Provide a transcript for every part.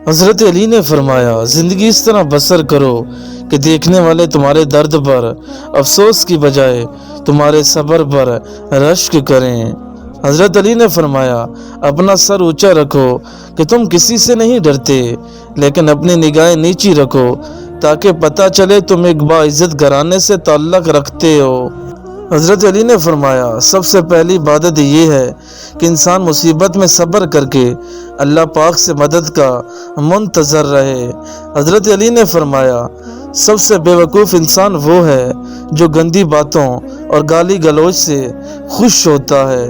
حضرت علی نے فرمایا، زندگی اس طرح بسر کرو کہ دیکھنے والے تمہارے درد پر افسوس کی بجائے تمہارے صبر پر رشک کریں۔ حضرت علی نے فرمایا، اپنا سر اونچا رکھو کہ تم کسی سے نہیں ڈرتے، لیکن اپنی نگاہیں نیچی رکھو تاکہ پتہ چلے تم ایک باعزت گھرانے سے تعلق رکھتے ہو۔ حضرت علی نے فرمایا، سب سے پہلی عبادت یہ ہے کہ انسان مصیبت میں صبر کر کے اللہ پاک سے مدد کا منتظر رہے۔ حضرت علی نے فرمایا، سب سے بے وقوف انسان وہ ہے جو گندی باتوں اور گالی گلوچ سے خوش ہوتا ہے۔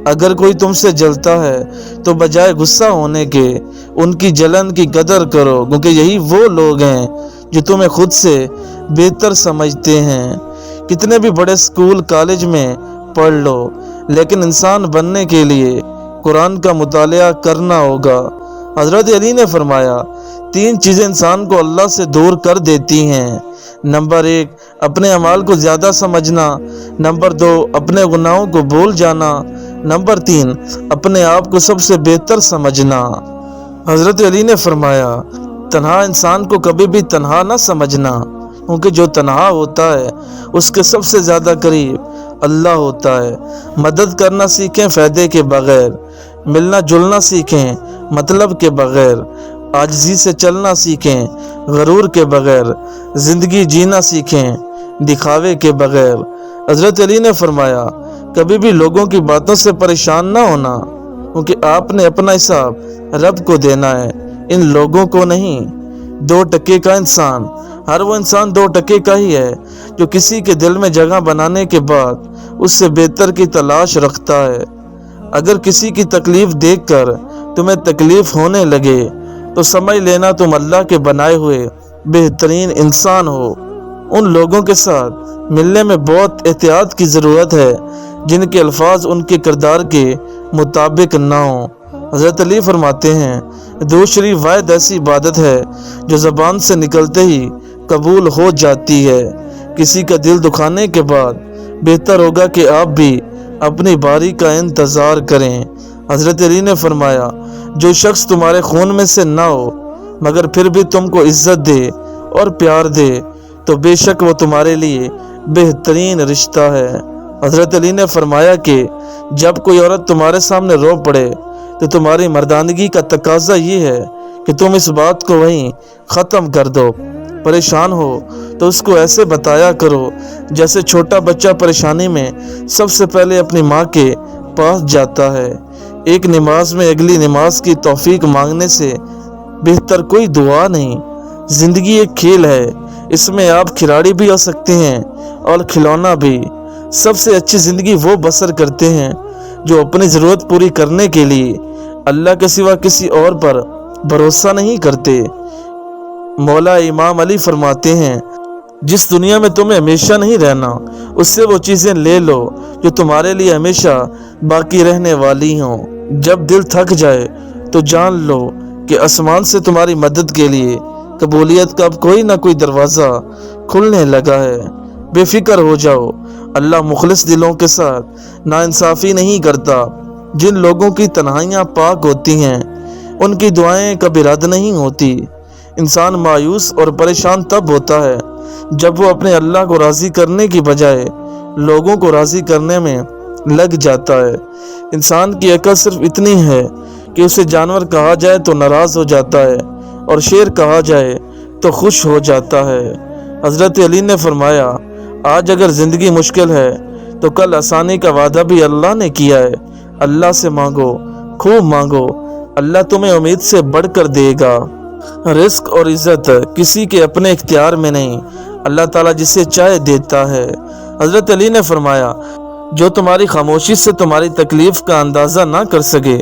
اگر کوئی تم سے جلتا ہے تو بجائے غصہ ہونے کے ان کی جلن کی قدر کرو، کیونکہ یہی وہ لوگ ہیں جو تمہیں خود سے بہتر سمجھتے ہیں۔ کتنے بھی بڑے اسکول کالج میں پڑھ لو، لیکن انسان بننے کے لیے قرآن کا مطالعہ کرنا ہوگا۔ حضرت علی نے فرمایا، 3 چیزیں انسان کو اللہ سے دور کر دیتی ہیں۔ نمبر 1، اپنے اعمال کو زیادہ سمجھنا۔ نمبر 2، اپنے گناہوں کو بھول جانا۔ نمبر 3، اپنے آپ کو سب سے بہتر سمجھنا۔ حضرت علی نے فرمایا، تنہا انسان کو کبھی بھی تنہا نہ سمجھنا، کیونکہ جو تنہا ہوتا ہے اس کے سب سے زیادہ قریب اللہ ہوتا ہے۔ مدد کرنا سیکھیں فائدے کے بغیر، ملنا جلنا سیکھیں مطلب کے بغیر، عاجزی سے چلنا سیکھیں غرور کے بغیر، زندگی جینا سیکھیں دکھاوے کے بغیر۔ حضرت علی نے فرمایا، کبھی بھی لوگوں کی باتوں سے پریشان نہ ہونا، کیونکہ آپ نے اپنا حساب رب کو دینا ہے، ان لوگوں کو نہیں۔ 2 ٹکے کا انسان، ہر وہ انسان 2 ٹکے کا ہی ہے جو کسی کے دل میں جگہ بنانے کے بعد اس سے بہتر کی تلاش رکھتا ہے۔ اگر کسی کی تکلیف دیکھ کر تمہیں تکلیف ہونے لگے تو سمجھ لینا تم اللہ کے بنائے ہوئے بہترین انسان ہو۔ ان لوگوں کے ساتھ ملنے میں بہت احتیاط کی ضرورت ہے جن کے الفاظ ان کے کردار کے مطابق نہ ہوں۔ حضرت علی فرماتے ہیں، درود شریف واحد ایسی عبادت ہے جو زبان سے نکلتے ہی قبول ہو جاتی ہے۔ کسی کا دل دکھانے کے بعد بہتر ہوگا کہ آپ بھی اپنی باری کا انتظار کریں۔ حضرت علی نے فرمایا، جو شخص تمہارے خون میں سے نہ ہو مگر پھر بھی تم کو عزت دے اور پیار دے تو بے شک وہ تمہارے لیے بہترین رشتہ ہے۔ حضرت علی نے فرمایا کہ جب کوئی عورت تمہارے سامنے رو پڑے تو تمہاری مردانگی کا تقاضا یہ ہے کہ تم اس بات کو وہیں ختم کر دو۔ پریشان ہو تو اس کو ایسے بتایا کرو جیسے چھوٹا بچہ پریشانی میں سب سے پہلے اپنی ماں کے پاس جاتا ہے۔ ایک نماز میں اگلی نماز کی توفیق مانگنے سے بہتر کوئی دعا نہیں۔ زندگی ایک کھیل ہے، اس میں آپ کھلاڑی بھی ہو سکتے ہیں اور کھلونا بھی۔ سب سے اچھی زندگی وہ بسر کرتے ہیں جو اپنی ضرورت پوری کرنے کے لیے اللہ کے سوا کسی اور پر بھروسہ نہیں کرتے۔ مولا امام علی فرماتے ہیں، جس دنیا میں تمہیں ہمیشہ نہیں رہنا اس سے وہ چیزیں لے لو جو تمہارے لیے ہمیشہ باقی رہنے والی ہوں۔ جب دل تھک جائے تو جان لو کہ آسمان سے تمہاری مدد کے لیے قبولیت کا اب کوئی نہ کوئی دروازہ کھلنے لگا ہے۔ بے فکر ہو جاؤ، اللہ مخلص دلوں کے ساتھ ناانصافی نہیں کرتا۔ جن لوگوں کی تنہائیاں پاک ہوتی ہیں ان کی دعائیں کبھی رد نہیں ہوتی۔ انسان مایوس اور پریشان تب ہوتا ہے جب وہ اپنے اللہ کو راضی کرنے کی بجائے لوگوں کو راضی کرنے میں لگ جاتا ہے۔ انسان کی عقل صرف اتنی ہے کہ اسے جانور کہا جائے تو ناراض ہو جاتا ہے اور شیر کہا جائے تو خوش ہو جاتا ہے۔ حضرت علی نے فرمایا، آج اگر زندگی مشکل ہے تو کل آسانی کا وعدہ بھی اللہ نے کیا ہے۔ اللہ سے مانگو، خوب مانگو، اللہ تمہیں امید سے بڑھ کر دے گا۔ رزق اور عزت کسی کے اپنے اختیار میں نہیں، اللہ تعالیٰ جسے چاہے دیتا ہے۔ حضرت علی نے فرمایا، جو تمہاری خاموشی سے تمہاری تکلیف کا اندازہ نہ کر سکے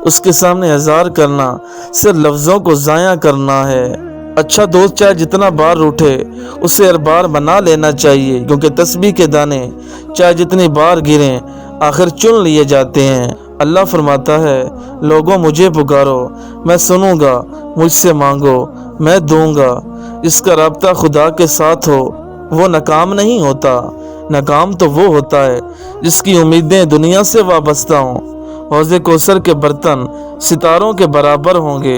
اس کے سامنے اظہار کرنا صرف لفظوں کو ضائع کرنا ہے۔ اچھا دوست چاہے جتنا بار اٹھے اسے ہر بار بنا لینا چاہیے، کیونکہ تسبیح کے دانے چاہے جتنی بار گریں آخر چن لیے جاتے ہیں۔ اللہ فرماتا ہے، لوگوں مجھے پکارو میں سنوں گا، مجھ سے مانگو میں دوں گا۔ جس کا رابطہ خدا کے ساتھ ہو وہ ناکام نہیں ہوتا۔ ناکام تو وہ ہوتا ہے جس کی امیدیں دنیا سے وابستہ ہوں۔ حوض کوثر کے برتن ستاروں کے برابر ہوں گے،